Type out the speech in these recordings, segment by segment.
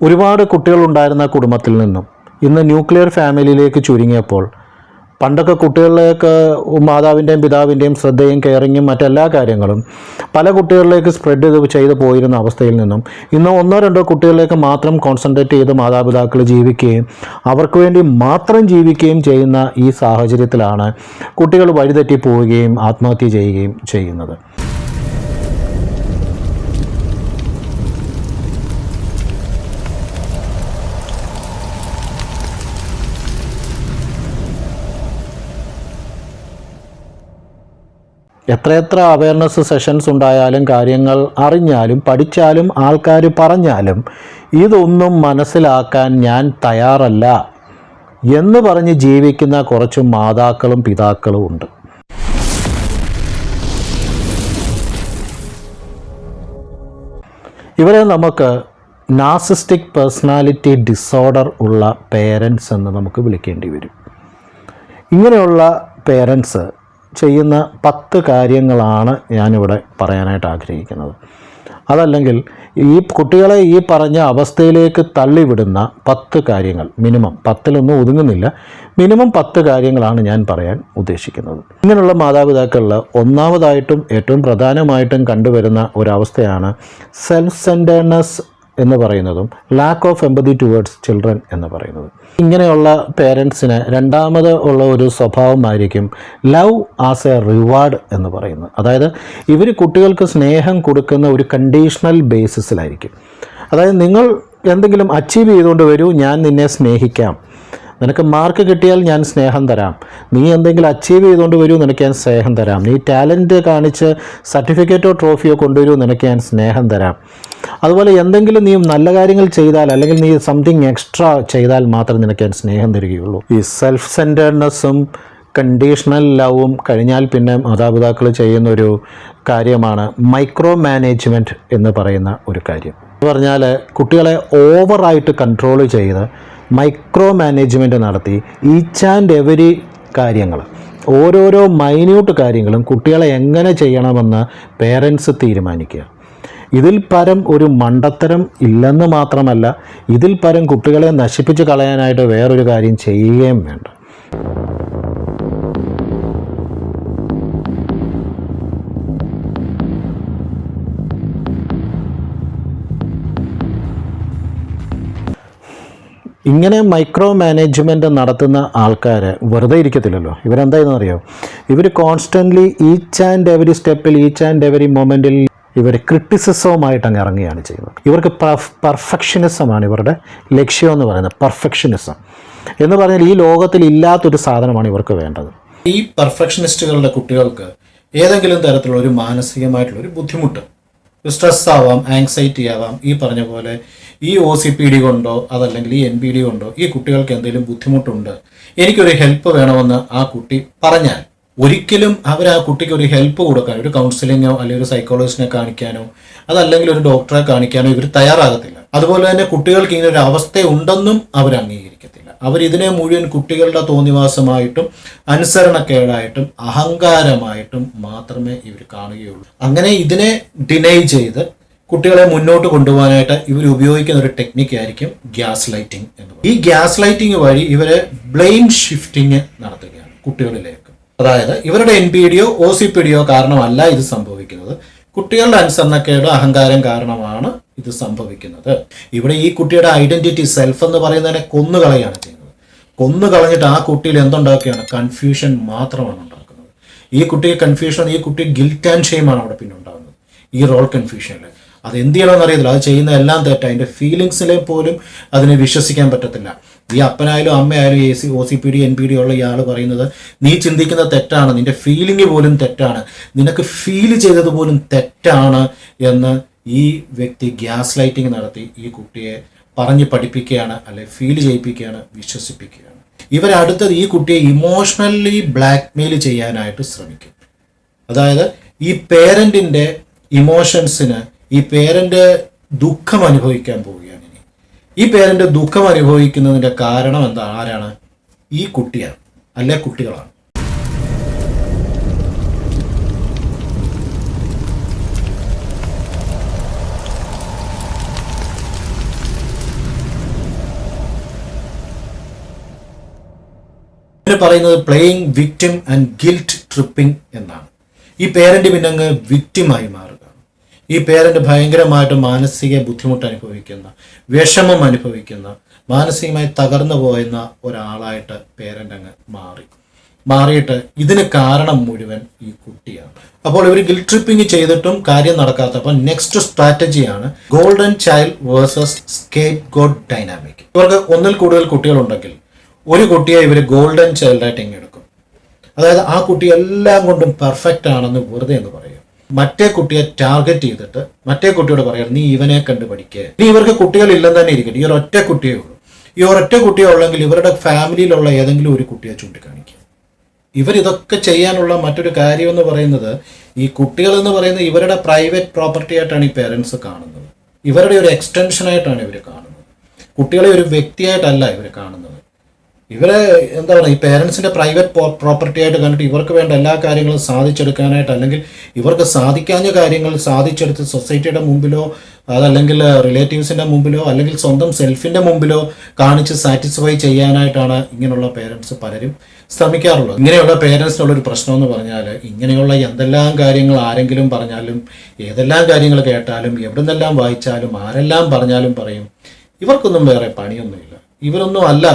ഒരുപാട് കുട്ടികളുണ്ടായിരുന്ന കുടുംബത്തിൽ നിന്നും ഇന്ന് ന്യൂക്ലിയർ ഫാമിലിയിലേക്ക് ചുരുങ്ങിയപ്പോൾ പണ്ടൊക്കെ കുട്ടികളിലേക്ക് മാതാവിൻ്റെയും പിതാവിൻ്റെയും ശ്രദ്ധയും കെയറിങ്ങും മറ്റെല്ലാ കാര്യങ്ങളും പല കുട്ടികളിലേക്ക് സ്പ്രെഡ് ചെയ്ത് പോയിരുന്ന അവസ്ഥയിൽ നിന്നും ഇന്ന് ഒന്നോ രണ്ടോ കുട്ടികളിലേക്ക് മാത്രം കോൺസെൻട്രേറ്റ് ചെയ്ത് മാതാപിതാക്കൾ ജീവിക്കുകയും അവർക്ക് വേണ്ടി മാത്രം ജീവിക്കുകയും ചെയ്യുന്ന ഈ സാഹചര്യത്തിലാണ് കുട്ടികൾ വഴിതെറ്റി പോവുകയും ആത്മഹത്യ ചെയ്യുകയും ചെയ്യുന്നത്. എത്രയെത്ര അവയർനെസ് സെഷൻസ് ഉണ്ടായാലും കാര്യങ്ങൾ അറിഞ്ഞാലും പഠിച്ചാലും ആൾക്കാർ പറഞ്ഞാലും ഇതൊന്നും മനസ്സിലാക്കാൻ ഞാൻ തയ്യാറല്ല എന്ന് പറഞ്ഞ് ജീവിക്കുന്ന കുറച്ച് മാതാക്കളും പിതാക്കളും ഉണ്ട്. ഇവരെ നമുക്ക് നാർസിസ്റ്റിക് പേഴ്സണാലിറ്റി ഡിസോർഡർ ഉള്ള പേരൻസ് എന്ന് നമുക്ക് വിളിക്കേണ്ടി വരും. ഇങ്ങനെയുള്ള പേരൻസ് ചെയ്യുന്ന 10 കാര്യങ്ങളാണ് ഞാനിവിടെ പറയാനായിട്ട് ആഗ്രഹിക്കുന്നത്. അതല്ലെങ്കിൽ ഈ കുട്ടികളെ ഈ പറഞ്ഞ അവസ്ഥയിലേക്ക് തള്ളിവിടുന്ന 10 കാര്യങ്ങൾ, മിനിമം 10ലൊന്നും ഒതുങ്ങുന്നില്ല, മിനിമം 10 കാര്യങ്ങളാണ് ഞാൻ പറയാൻ ഉദ്ദേശിക്കുന്നത്. ഇങ്ങനെയുള്ള മാതാപിതാക്കളിൽ ഒന്നാമതായിട്ടും ഏറ്റവും പ്രധാനമായിട്ടും കണ്ടുവരുന്ന ഒരവസ്ഥയാണ് സെൽഫ് സെൻറ്റേർനെസ് എന്ന് പറയുന്നതും lack of empathy towards children എന്ന് പറയുന്നത്. ഇങ്ങനെയുള്ള പേരൻസിന് രണ്ടാമത് ഉള്ള ഒരു സ്വഭാവമായിരിക്കും ലവ് ആസ് എ റിവാർഡ് എന്ന് പറയുന്നത്. അതായത് ഇവർ കുട്ടികൾക്ക് സ്നേഹം കൊടുക്കുന്ന ഒരു കണ്ടീഷണൽ ബേസിസിലായിരിക്കും. അതായത് നിങ്ങൾ എന്തെങ്കിലും അച്ചീവ് ചെയ്തുകൊണ്ട് വരൂ, ഞാൻ നിന്നെ സ്നേഹിക്കാം, നിനക്ക് മാർക്ക് കിട്ടിയാൽ ഞാൻ സ്നേഹം തരാം, നീ എന്തെങ്കിലും അച്ചീവ് ചെയ്തുകൊണ്ട് വരൂ, നിനക്ക് ഞാൻ സ്നേഹം തരാം, നീ ടാലൻറ്റ് കാണിച്ച് സർട്ടിഫിക്കറ്റോ ട്രോഫിയോ കൊണ്ടുവരൂ, നിനക്ക് ഞാൻ സ്നേഹം തരാം. അതുപോലെ എന്തെങ്കിലും നീ നല്ല കാര്യങ്ങൾ ചെയ്താൽ അല്ലെങ്കിൽ നീ സംതിങ് എക്സ്ട്രാ ചെയ്താൽ മാത്രം നിനക്ക് ഞാൻ സ്നേഹം തരികയുള്ളൂ. ഈ സെൽഫ് സെൻറ്റേർനെസ്സും കണ്ടീഷണൽ ലവും കഴിഞ്ഞാൽ പിന്നെ മാതാപിതാക്കൾ ചെയ്യുന്നൊരു കാര്യമാണ് മൈക്രോ മാനേജ്മെൻറ്റ് എന്ന് പറയുന്ന ഒരു കാര്യം. എന്ന് പറഞ്ഞാൽ കുട്ടികളെ ഓവറായിട്ട് കൺട്രോൾ ചെയ്ത് മൈക്രോ മാനേജ്മെൻറ്റ് നടത്തി ഈച്ച് ആൻഡ് എവരി കാര്യങ്ങൾ, ഓരോരോ മൈന്യൂട്ട് കാര്യങ്ങളും കുട്ടികളെ എങ്ങനെ ചെയ്യണമെന്ന് പേരൻസ് തീരുമാനിക്കുക. ഇതിൽ പരം ഒരു മണ്ടത്തരം ഇല്ലെന്ന് മാത്രമല്ല, ഇതിൽ പരം കുട്ടികളെ നശിപ്പിച്ച് കളയാനായിട്ട് വേറൊരു കാര്യം ചെയ്യുകയും വേണ്ട. ഇങ്ങനെ മൈക്രോ മാനേജ്മെൻറ്റ് നടത്തുന്ന ആൾക്കാർ വെറുതെ ഇരിക്കത്തില്ലല്ലോ. ഇവരെന്തായെന്ന് അറിയാമോ? ഇവർ കോൺസ്റ്റൻ്റ്ലി ഈച്ച് ആൻഡ് എവരി സ്റ്റെപ്പിൽ, ഈച്ച് ആൻഡ് എവരി മൊമെൻറ്റിൽ ഇവർ ക്രിറ്റിസിസവുമായിട്ട് അങ്ങ് ഇറങ്ങുകയാണ് ചെയ്യുന്നത്. ഇവർക്ക് പെർഫെക്ഷനിസമാണ് ഇവരുടെ ലക്ഷ്യം എന്ന് പറയുന്നത്. പെർഫെക്ഷനിസം എന്ന് പറഞ്ഞാൽ ഈ ലോകത്തിൽ ഇല്ലാത്തൊരു സാധനമാണ് ഇവർക്ക് വേണ്ടത്. ഈ പെർഫെക്ഷനിസ്റ്റുകളുടെ കുട്ടികൾക്ക് ഏതെങ്കിലും തരത്തിലുള്ള ഒരു മാനസികമായിട്ടുള്ളൊരു ബുദ്ധിമുട്ട്, സ്ട്രെസ് ആവാം, ആങ്സൈറ്റി ആവാം, ഈ പറഞ്ഞ പോലെ ഈ OCPD കൊണ്ടോ അതല്ലെങ്കിൽ ഈ NPD കൊണ്ടോ ഈ കുട്ടികൾക്ക് എന്തെങ്കിലും ബുദ്ധിമുട്ടുണ്ട്, എനിക്കൊരു ഹെൽപ്പ് വേണമെന്ന് ആ കുട്ടി പറഞ്ഞാൽ ഒരിക്കലും അവർ ആ കുട്ടിക്ക് ഒരു ഹെൽപ്പ് കൊടുക്കാൻ, ഒരു കൗൺസിലിങ്ങോ അല്ലെങ്കിൽ ഒരു സൈക്കോളജിസ്റ്റിനെ കാണിക്കാനോ അതല്ലെങ്കിൽ ഒരു ഡോക്ടറെ കാണിക്കാനോ ഇവർ തയ്യാറാകത്തില്ല. അതുപോലെ തന്നെ കുട്ടികൾക്ക് ഇങ്ങനെ ഒരു അവസ്ഥയുണ്ടെന്നും അവർ അംഗീകരിക്കത്തില്ല. അവരിതിനെ മുഴുവൻ കുട്ടികളുടെ തോന്നിവാസമായിട്ടും അനുസരണക്കേടായിട്ടും അഹങ്കാരമായിട്ടും മാത്രമേ ഇവർ കാണുകയുള്ളൂ. അങ്ങനെ ഇതിനെ ഡിനൈ ചെയ്ത് കുട്ടികളെ മുന്നോട്ട് കൊണ്ടുപോകാനായിട്ട് ഇവർ ഉപയോഗിക്കുന്ന ഒരു ടെക്നിക്കായിരിക്കും ഗ്യാസ് ലൈറ്റിംഗ് എന്ന് പറയുന്നത്. ഈ ഗ്യാസ് ലൈറ്റിംഗ് വഴി ഇവരെ ബ്ലെയിം ഷിഫ്റ്റിംഗ് നടത്തുകയാണ് കുട്ടികളിലേക്ക്. അതായത് ഇവരുടെ NPDയോ OCPDയോ കാരണമല്ല ഇത് സംഭവിക്കുന്നത്, കുട്ടികളുടെ അനുസരണക്കേട് അഹങ്കാരം കാരണമാണ് ഇത് സംഭവിക്കുന്നത്. ഇവിടെ ഈ കുട്ടിയുടെ ഐഡന്റിറ്റി സെൽഫ് എന്ന് പറയുന്നതിനെ കൊന്നുകളയാണ് ചെയ്യുന്നത്. കൊന്നുകളഞ്ഞിട്ട് ആ കുട്ടിയിൽ എന്തുണ്ടാക്കുകയാണ്? കൺഫ്യൂഷൻ മാത്രമാണ് ഉണ്ടാക്കുന്നത്. ഈ കുട്ടിക്ക് കൺഫ്യൂഷൻ, ഈ കുട്ടി ഗിൽറ്റ് ആൻഡ് ഷെയിമാണ് അവിടെ പിന്നെ ഉണ്ടാകുന്നത്. ഈ റോൾ കൺഫ്യൂഷനിൽ അത് എന്ത് ചെയ്യണമെന്ന് അറിയത്തില്ല, അത് ചെയ്യുന്ന എല്ലാം തെറ്റാണ്. അതിൻ്റെ ഫീലിങ്സിലെ പോലും അതിനെ വിശ്വസിക്കാൻ പറ്റത്തില്ല. ഈ അപ്പനായാലും അമ്മയായാലും OCPD NPD ഉള്ള ഇയാൾ പറയുന്നത് നീ ചിന്തിക്കുന്ന തെറ്റാണ്, നിന്റെ ഫീലിംഗ് പോലും തെറ്റാണ്, നിനക്ക് ഫീൽ ചെയ്തത് പോലും തെറ്റാണ് എന്ന് ഈ വ്യക്തി ഗ്യാസ് ലൈറ്റിംഗ് നടത്തി ഈ കുട്ടിയെ പറഞ്ഞ് പഠിപ്പിക്കുകയാണ്, അല്ലെ ഫീൽ ചെയ്യിപ്പിക്കുകയാണ്, വിശ്വസിപ്പിക്കുകയാണ്. ഇവരടുത്തത് ഈ കുട്ടിയെ ഇമോഷണലി ബ്ലാക്ക്മെയിൽ ചെയ്യാനായിട്ട് ശ്രമിക്കും. അതായത് ഈ പേരൻറ്റിൻ്റെ ഇമോഷൻസിന് ഈ പേരൻ്റ് ദുഃഖം അനുഭവിക്കാൻ പോവുകയാണ്. ഇനി ഈ പേരൻ്റ് ദുഃഖം അനുഭവിക്കുന്നതിൻ്റെ കാരണം എന്താ? ആരാണ്? ഈ കുട്ടിയാണ്, അല്ലെ കുട്ടികളാണ്. ഇതിന് പറയുന്നത് playing victim and guilt tripping എന്നാണ്. ഈ പേരന്റ് പിന്നെ അങ്ങ് വിക്ടിമായി മാറുക. ഈ പേരന്റ് ഭയങ്കരമായിട്ട് മാനസിക ബുദ്ധിമുട്ട് അനുഭവിക്കുന്ന, വിഷമം അനുഭവിക്കുന്ന, മാനസികമായി തകർന്നു പോയുന്ന ഒരാളായിട്ട് പേരന്റ് അങ്ങ് മാറിയിട്ട് ഇതിന് കാരണം മുഴുവൻ ഈ കുട്ടിയാണ്. അപ്പോൾ ഇവർ ഗിൽറ്റ് ട്രിപ്പിംഗ് ചെയ്തിട്ടും കാര്യം നടക്കാത്ത, അപ്പോൾ നെക്സ്റ്റ് സ്ട്രാറ്റജിയാണ് golden child versus scapegoat dynamic. ഇവർക്ക് ഒന്നിൽ കൂടുതൽ കുട്ടികളുണ്ടെങ്കിൽ ഒരു കുട്ടിയെ ഇവർ ഗോൾഡൻ ചൈൽഡായിട്ട് ഇങ്ങ് എടുക്കും. അതായത് ആ കുട്ടി എല്ലാം കൊണ്ടും പെർഫെക്റ്റ് ആണെന്ന് വെറുതെ എന്ന് പറയും. മറ്റേ കുട്ടിയെ ടാർഗറ്റ് ചെയ്തിട്ട് മറ്റേ കുട്ടിയോട് പറയാം, നീ ഇവനെ കണ്ട് പഠിക്കുക. ഇനി ഇവർക്ക് കുട്ടികളില്ലെന്ന് തന്നെ ഇരിക്കട്ടെ, ഈ ഒരൊറ്റ കുട്ടിയേ ഉള്ളൂ. ഈ ഒരൊറ്റ കുട്ടിയെ ഉള്ളെങ്കിൽ ഇവരുടെ ഫാമിലിയിലുള്ള ഏതെങ്കിലും ഒരു കുട്ടിയെ ചൂണ്ടിക്കാണിക്കുക. ഇവരിതൊക്കെ ചെയ്യാനുള്ള മറ്റൊരു കാര്യം എന്ന് പറയുന്നത്, ഈ കുട്ടികൾ എന്ന് പറയുന്നത് ഇവരുടെ പ്രൈവറ്റ് പ്രോപ്പർട്ടി ആയിട്ടാണ് ഈ പേരൻസ് കാണുന്നത്. ഇവരുടെ ഒരു എക്സ്റ്റൻഷനായിട്ടാണ് ഇവർ കാണുന്നത്. കുട്ടികളെ ഒരു വ്യക്തിയായിട്ടല്ല ഇവർ കാണുന്നത്. ഇവരെ എന്താ പറയുക, ഈ പേരൻസിൻ്റെ പ്രൈവറ്റ് പ്രോപ്പർട്ടി ആയിട്ട് കണ്ടിട്ട് ഇവർക്ക് വേണ്ട എല്ലാ കാര്യങ്ങളും സാധിച്ചെടുക്കാനായിട്ട്, അല്ലെങ്കിൽ ഇവർക്ക് സാധിക്കാഞ്ഞ കാര്യങ്ങൾ സാധിച്ചെടുത്ത് സൊസൈറ്റിയുടെ മുമ്പിലോ അതല്ലെങ്കിൽ റിലേറ്റീവ്സിൻ്റെ മുമ്പിലോ അല്ലെങ്കിൽ സ്വന്തം സെൽഫിൻ്റെ മുമ്പിലോ കാണിച്ച് സാറ്റിസ്ഫൈ ചെയ്യാനായിട്ടാണ് ഇങ്ങനെയുള്ള പേരൻസ് പലരും ശ്രമിക്കാറുള്ളത്. ഇങ്ങനെയുള്ള പേരൻസിനുള്ളൊരു പ്രശ്നം എന്ന് പറഞ്ഞാൽ, ഇങ്ങനെയുള്ള എന്തെല്ലാം കാര്യങ്ങൾ ആരെങ്കിലും പറഞ്ഞാലും, ഏതെല്ലാം കാര്യങ്ങൾ കേട്ടാലും, എവിടെ നിന്നെല്ലാം വായിച്ചാലും, ആരെല്ലാം പറഞ്ഞാലും പറയും ഇവർക്കൊന്നും വേറെ പണിയൊന്നുമില്ല, ഇവരൊന്നും അല്ല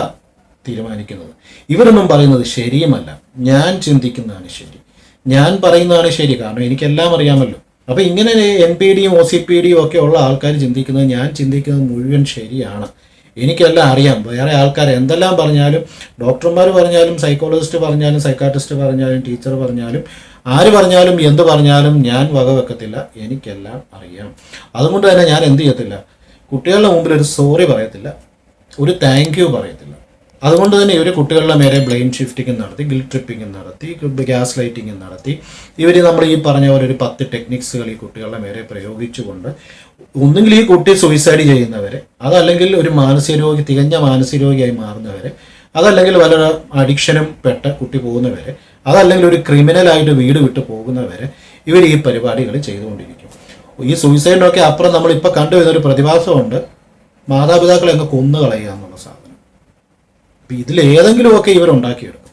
തീരുമാനിക്കുന്നത്, ഇവരൊന്നും പറയുന്നത് ശരിയുമല്ല, ഞാൻ ചിന്തിക്കുന്നതാണ് ശരി, ഞാൻ പറയുന്നതാണ് ശരി, കാരണം എനിക്കെല്ലാം അറിയാമല്ലോ. അപ്പോൾ ഇങ്ങനെ NPD OCPD ഒക്കെ ഉള്ള ആൾക്കാർ ചിന്തിക്കുന്നത്, ഞാൻ ചിന്തിക്കുന്നത് മുഴുവൻ ശരിയാണ്, എനിക്കെല്ലാം അറിയാം, വേറെ ആൾക്കാർ എന്തെല്ലാം പറഞ്ഞാലും, ഡോക്ടർമാർ പറഞ്ഞാലും, സൈക്കോളജിസ്റ്റ് പറഞ്ഞാലും, സൈക്കാട്രിസ്റ്റ് പറഞ്ഞാലും, ടീച്ചർ പറഞ്ഞാലും, ആര് പറഞ്ഞാലും എന്ത് പറഞ്ഞാലും ഞാൻ വകവെക്കത്തില്ല, എനിക്കെല്ലാം അറിയാം. അതുകൊണ്ട് തന്നെ ഞാൻ എന്ത് ചെയ്യത്തില്ല, കുട്ടികളുടെ മുമ്പിൽ ഒരു സോറി പറയത്തില്ല, ഒരു താങ്ക് യു പറയത്തില്ല. അതുകൊണ്ട് തന്നെ ഇവർ കുട്ടികളുടെ മേലെ ബ്ലെയിം ഷിഫ്റ്റിംഗ് നടത്തി, ഗിൽറ്റ് ട്രിപ്പിംഗ് നടത്തി, ഗ്യാസ് ലൈറ്റിംഗ് നടത്തി, ഇവർ നമ്മൾ ഈ പറഞ്ഞ പോലെ ഒരു 10 ടെക്നിക്സുകൾ ഈ കുട്ടികളുടെ മേലെ പ്രയോഗിച്ചുകൊണ്ട് ഒന്നുകിൽ ഈ കുട്ടി സൂയിസൈഡ് ചെയ്യുന്നവരെ, അതല്ലെങ്കിൽ ഒരു തികഞ്ഞ മാനസിക രോഗിയായി മാറുന്നവരെ, അതല്ലെങ്കിൽ വല്ല അഡിക്ഷനും പെട്ട കുട്ടി പോകുന്നവരെ, അതല്ലെങ്കിൽ ഒരു ക്രിമിനലായിട്ട് വീട് വിട്ട് പോകുന്നവരെ ഇവർ ഈ പരിപാടികൾ ചെയ്തുകൊണ്ടിരിക്കും. ഈ സൂയിസൈഡിനൊക്കെ അപ്പുറം നമ്മളിപ്പോൾ കണ്ടുവരുന്നൊരു പ്രതിഭാസമുണ്ട്, മാതാപിതാക്കളെ അങ്ങ് കൊന്നുകളയുക എന്നുള്ള സാധനം. ഇതിലേതെങ്കിലുമൊക്കെ ഇവരുണ്ടാക്കിയെടുക്കും.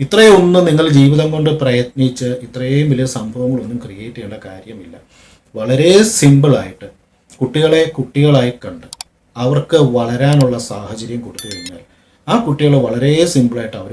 ഇത്രയൊന്നും നിങ്ങൾ ജീവിതം കൊണ്ട് പ്രയത്നിച്ച് ഇത്രയും വലിയ സംഭവങ്ങളൊന്നും ക്രിയേറ്റ് ചെയ്യേണ്ട കാര്യമില്ല. വളരെ സിമ്പിളായിട്ട് കുട്ടികളെ കുട്ടികളായി കണ്ട് അവർക്ക് വളരാനുള്ള സാഹചര്യം കൊടുത്തു കഴിഞ്ഞാൽ ആ കുട്ടികൾ വളരെ സിമ്പിളായിട്ട് അവർ